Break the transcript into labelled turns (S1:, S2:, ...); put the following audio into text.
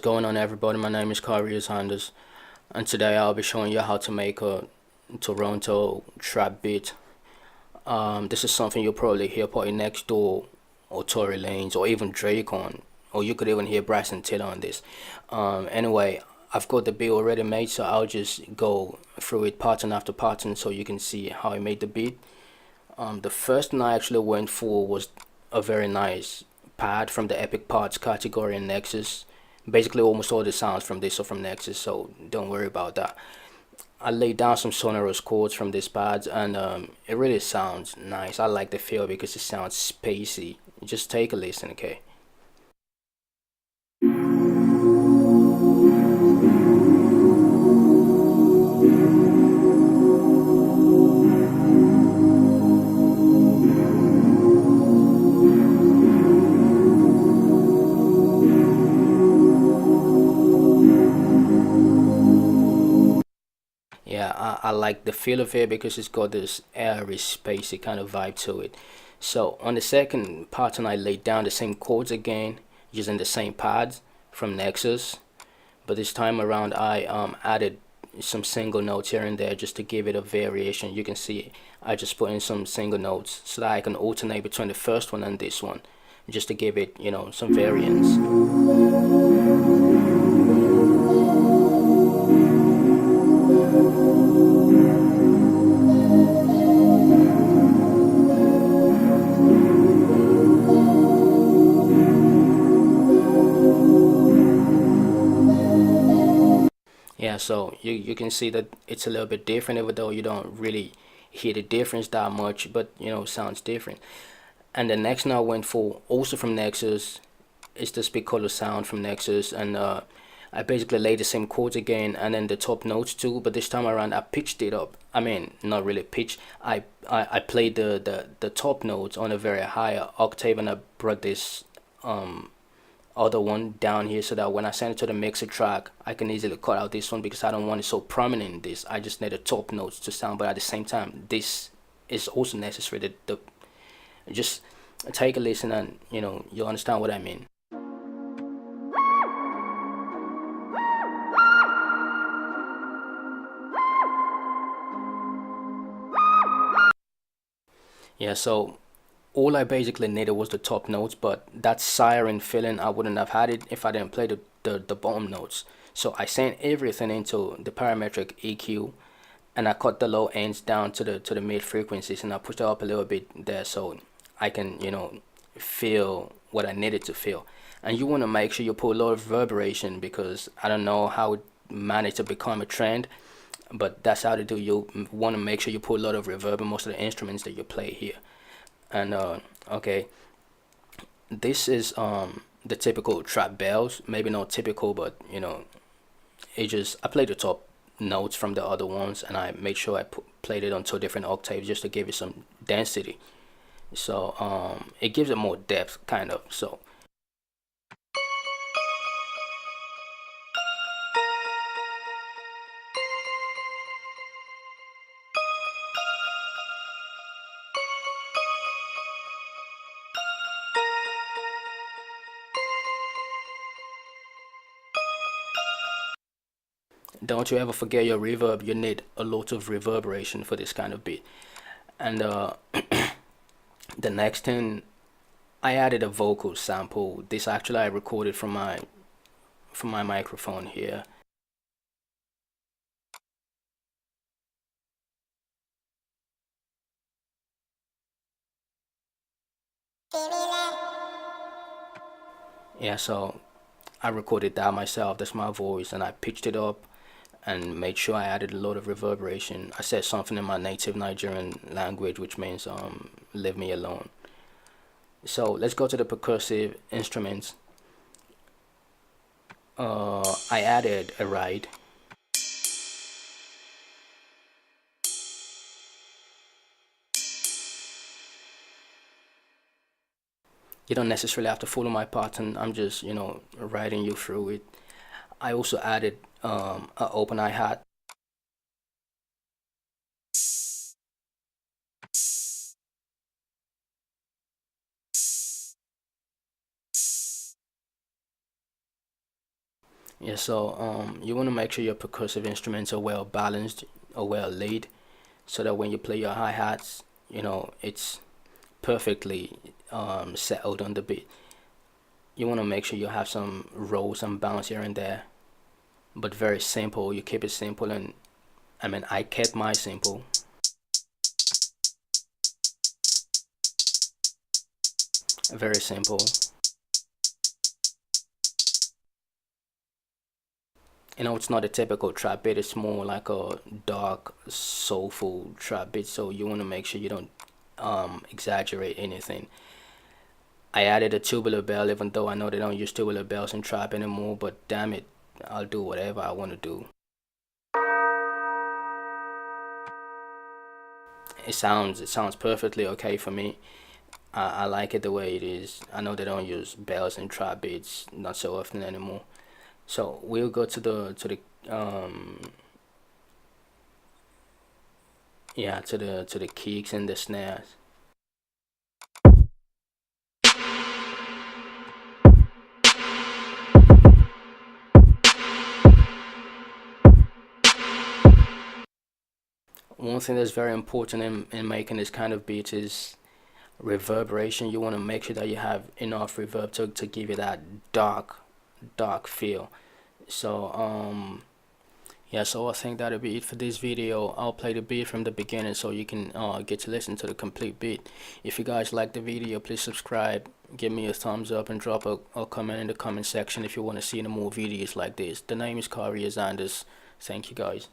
S1: going on, everybody? My name is Kari Sanders, and today I'll be showing you how to make a Toronto trap beat. This is something you'll probably hear PartyNextDoor or Tory Lanez or even Drake on, or you could even hear Bryson Tiller on this. Anyway, I've got the beat already made, so I'll just go through it pattern after pattern so you can see how I made the beat. The first one I actually went for was a very nice pad from the Epic Parts category in Nexus. Basically, almost all the sounds from this are from Nexus, so don't worry about that. I laid down some sonorous chords from this pad, and it really sounds nice. I like the feel because it sounds spacey. Just take a listen, okay? Yeah, I like the feel of it because it's got this airy, spacey kind of vibe to it. So on the second pattern, I laid down the same chords again, using the same pads from Nexus. But this time around, I added some single notes here and there just to give it a variation. You can see I just put in some single notes so that I can alternate between the first one and this one, just to give it, some variance. Yeah, so you can see that it's a little bit different, even though you don't really hear the difference that much, but sounds different. And the next one I went for, also from Nexus, is the Speak Color sound from Nexus, and I basically laid the same chords again, and then the top notes too, but this time around I pitched it up. I mean, not really pitch. I played the top notes on a very high octave, and I brought this other one down here so that when I send it to the mixer track, I can easily cut out this one because I don't want it so prominent in this. I just need the top notes to sound, but at the same time, this is also necessary. The just take a listen, and you'll understand what I mean. Yeah, so all I basically needed was the top notes, but that siren feeling, I wouldn't have had it if I didn't play the bottom notes. So I sent everything into the parametric EQ, and I cut the low ends down to the mid frequencies, and I pushed it up a little bit there so I can feel what I needed to feel. And you want to make sure you put a lot of reverberation, because I don't know how it managed to become a trend, but that's how to do. You want to make sure you put a lot of reverb in most of the instruments that you play here. And okay, this is the typical trap bells. Maybe not typical, but it just, I played the top notes from the other ones, and I made sure I played it on two different octaves just to give it some density. So it gives it more depth, kind of. So don't you ever forget your reverb. You need a lot of reverberation for this kind of beat. And the next thing, I added a vocal sample. This actually I recorded from my microphone here. Yeah, so I recorded that myself. That's my voice, and I pitched it up and made sure I added a lot of reverberation. I said something in my native Nigerian language, which means leave me alone. So let's go to the percussive instruments. I added a ride. You don't necessarily have to follow my pattern. I'm just, riding you through it. I also added an open hi-hat. Yeah, so you want to make sure your percussive instruments are well balanced or well laid, so that when you play your hi-hats, it's perfectly settled on the beat. You want to make sure you have some rolls and bounce here and there, but very simple. You keep it simple, and I mean, I kept my simple, very simple. It's not a typical trap beat. It's more like a dark, soulful trap beat. So you want to make sure you don't exaggerate anything. I added a tubular bell, even though I know they don't use tubular bells in trap anymore. But damn it, I'll do whatever I want to do. It sounds perfectly okay for me. I like it the way it is. I know they don't use bells in trap beats not so often anymore. So we'll go to the kicks and the snares. One thing that's very important in making this kind of beats is reverberation. You want to make sure that you have enough reverb to give you that dark feel. So yeah, so I think that'll be it for this video. I'll play the beat from the beginning so you can get to listen to the complete beat. If you guys like the video, please subscribe, give me a thumbs up, and drop a comment in the comment section if you want to see any more videos like this. The name is Kari Azandis. Thank you guys.